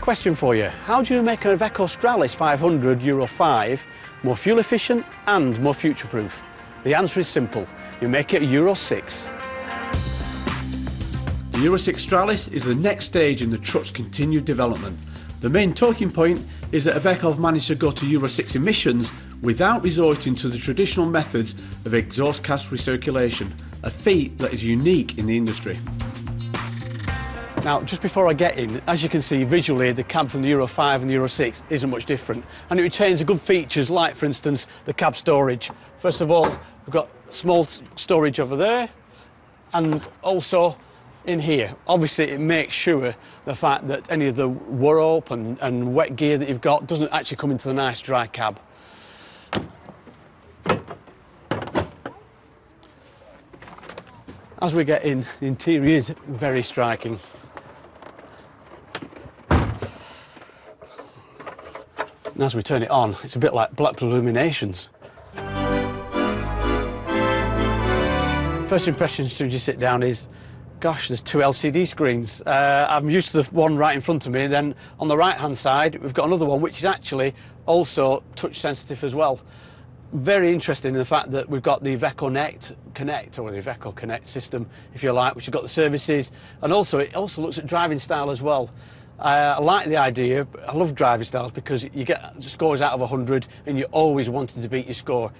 Question for you, how do you make an Iveco Stralis 500 Euro 5 more fuel efficient and more future-proof? The answer is simple, you make it a Euro 6. The Euro 6 Stralis is the next stage in the truck's continued development. The main talking point is that Iveco have managed to go to Euro 6 emissions without resorting to the traditional methods of exhaust gas recirculation, a feat that is unique in the industry. Now, just before I get in, as you can see visually, the cab from the Euro 5 and the Euro 6 isn't much different, and it retains the good features like, for instance, the cab storage. First of all, we've got small storage over there, and also in here. Obviously, it makes sure the fact that any of the rope and wet gear that you've got doesn't actually come into the nice dry cab. As we get in, the interior is very striking. And as we turn it on, it's a bit like Blackpool Illuminations. First impression as soon as you sit down is, gosh, there's two LCD screens. I'm used to the one right in front of me, then on the right hand side we've got another one which is actually also touch sensitive as well. Very interesting in the fact that we've got the Iveco Connect, or the Iveco Connect system if you like, which has got the services, and also it also looks at driving style as well. I like the idea. I love driving styles because you get scores out of 100 and you're always wanting to beat your score.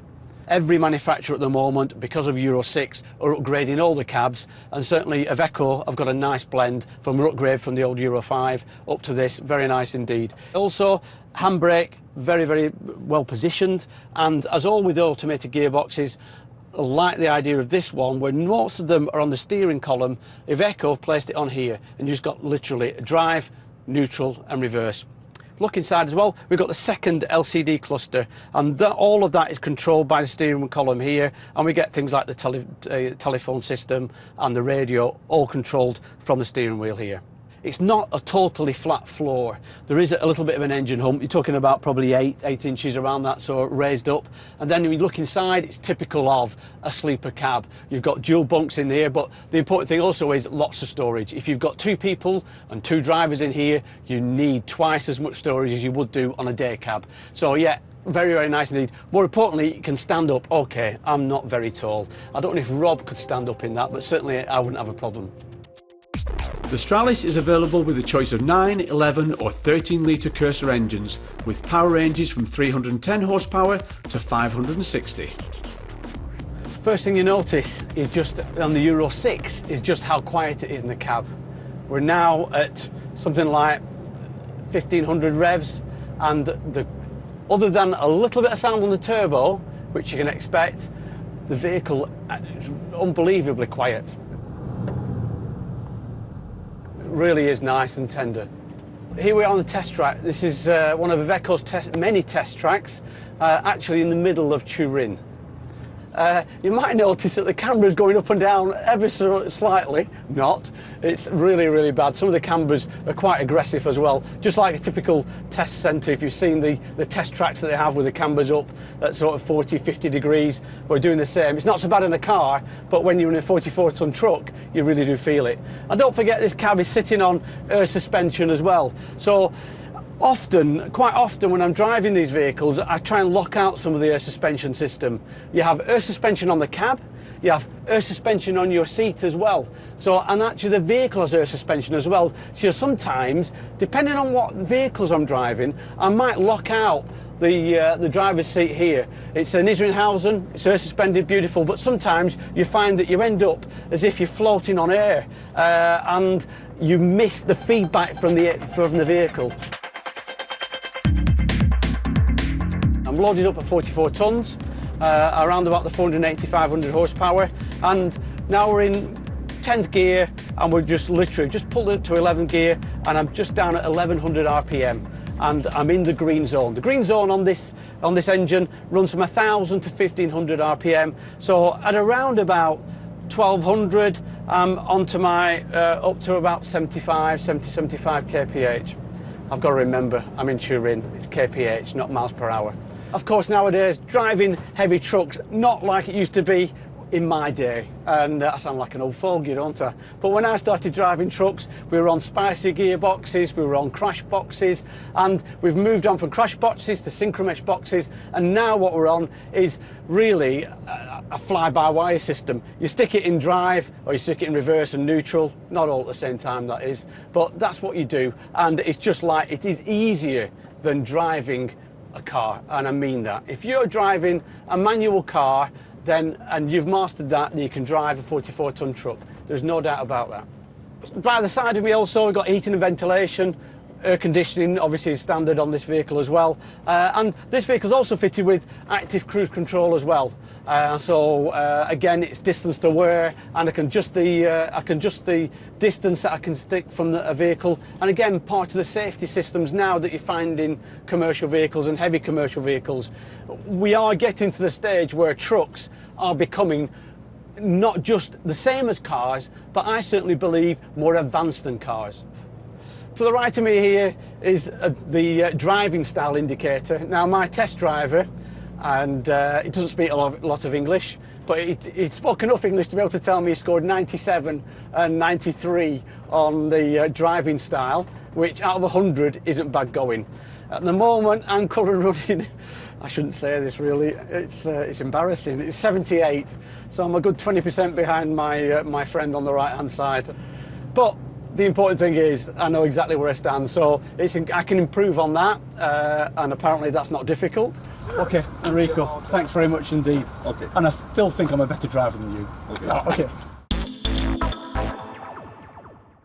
Every manufacturer at the moment, because of Euro 6, are upgrading all the cabs, and certainly Iveco have got a nice blend from an upgrade from the old Euro 5 up to this. Very nice indeed. Also, handbrake, very, very well positioned, and as all with automated gearboxes, I like the idea of this one where most of them are on the steering column. Iveco have placed it on here, and you've just got literally drive, neutral and reverse. Look inside as well, we've got the second LCD cluster, and all of that is controlled by the steering column here, and we get things like the telephone system and the radio all controlled from the steering wheel here. It's not a totally flat floor. There is a little bit of an engine hump. You're talking about probably 8 inches around that, so raised up. And then when you look inside, it's typical of a sleeper cab. You've got dual bunks in here, but the important thing also is lots of storage. If you've got 2 people and 2 drivers in here, you need twice as much storage as you would do on a day cab. So yeah, very, very nice indeed. More importantly, you can stand up. Okay, I'm not very tall. I don't know if Rob could stand up in that, but certainly I wouldn't have a problem. The Stralis is available with a choice of 9, 11 or 13 litre Cursor engines with power ranges from 310 horsepower to 560. First thing you notice is just on the Euro 6 is just how quiet it is in the cab. We're now at something like 1500 revs, and other than a little bit of sound on the turbo, which you can expect, the vehicle is unbelievably quiet. Really is nice and tender. Here we are on the test track. This is one of Iveco's many test tracks, actually in the middle of Turin. You might notice that the camera is going up and down ever so slightly. Not. It's really, really bad. Some of the cameras are quite aggressive as well. Just like a typical test centre, if you've seen the test tracks that they have with the cameras up at sort of 40, 50 degrees, we're doing the same. It's not so bad in a car, but when you're in a 44-ton truck, you really do feel it. And don't forget, this cab is sitting on air suspension as well. So quite often when I'm driving these vehicles, I try and lock out some of the air suspension system. You have air suspension on the cab, you have air suspension on your seat as well. So, and actually the vehicle has air suspension as well. So sometimes, depending on what vehicles I'm driving, I might lock out the driver's seat here. It's an Isringhausen, it's air suspended, beautiful, but sometimes you find that you end up as if you're floating on air, and you miss the feedback from the vehicle. I'm loaded up at 44 tonnes, around about the 480-500 horsepower, and now we're in 10th gear, and we're just pulled it to 11th gear, and I'm just down at 1100 RPM, and I'm in the green zone. The green zone on this engine runs from 1000 to 1500 RPM, so at around about 1200, onto my up to about 75 kph. I've got to remember, I'm in Turin, it's kph, not miles per hour. Of course, nowadays, driving heavy trucks, not like it used to be in my day, and I sound like an old fogey, don't I? But when I started driving trucks, we were on spicy gearboxes, we were on crash boxes, and we've moved on from crash boxes to synchromesh boxes, and now what we're on is really a fly-by-wire system. You stick it in drive, or you stick it in reverse and neutral, not all at the same time, that is, but that's what you do, and it's just like, it is easier than driving a car, and I mean that. If you're driving a manual car, then, and you've mastered that, then you can drive a 44-ton truck. There's no doubt about that. By the side of me also, we've got heating and ventilation, air conditioning, obviously is standard on this vehicle as well. And this vehicle is also fitted with active cruise control as well. Again, it's distance aware, and I can adjust the distance that I can stick from a vehicle. And again, part of the safety systems now that you find in commercial vehicles and heavy commercial vehicles, we are getting to the stage where trucks are becoming not just the same as cars, but I certainly believe more advanced than cars. To the right of me here is the driving style indicator. Now, my test driver, and it doesn't speak a lot of English, but it spoke enough English to be able to tell me he scored 97 and 93 on the driving style, which out of 100 isn't bad going. At the moment, I'm currently running, I shouldn't say this really, it's embarrassing, it's 78, so I'm a good 20% behind my friend on the right hand side. But the important thing is I know exactly where I stand, so I can improve on that, and apparently that's not difficult. Okay, Enrico, thanks very much indeed. Okay. And I still think I'm a better driver than you. Okay. Oh, okay.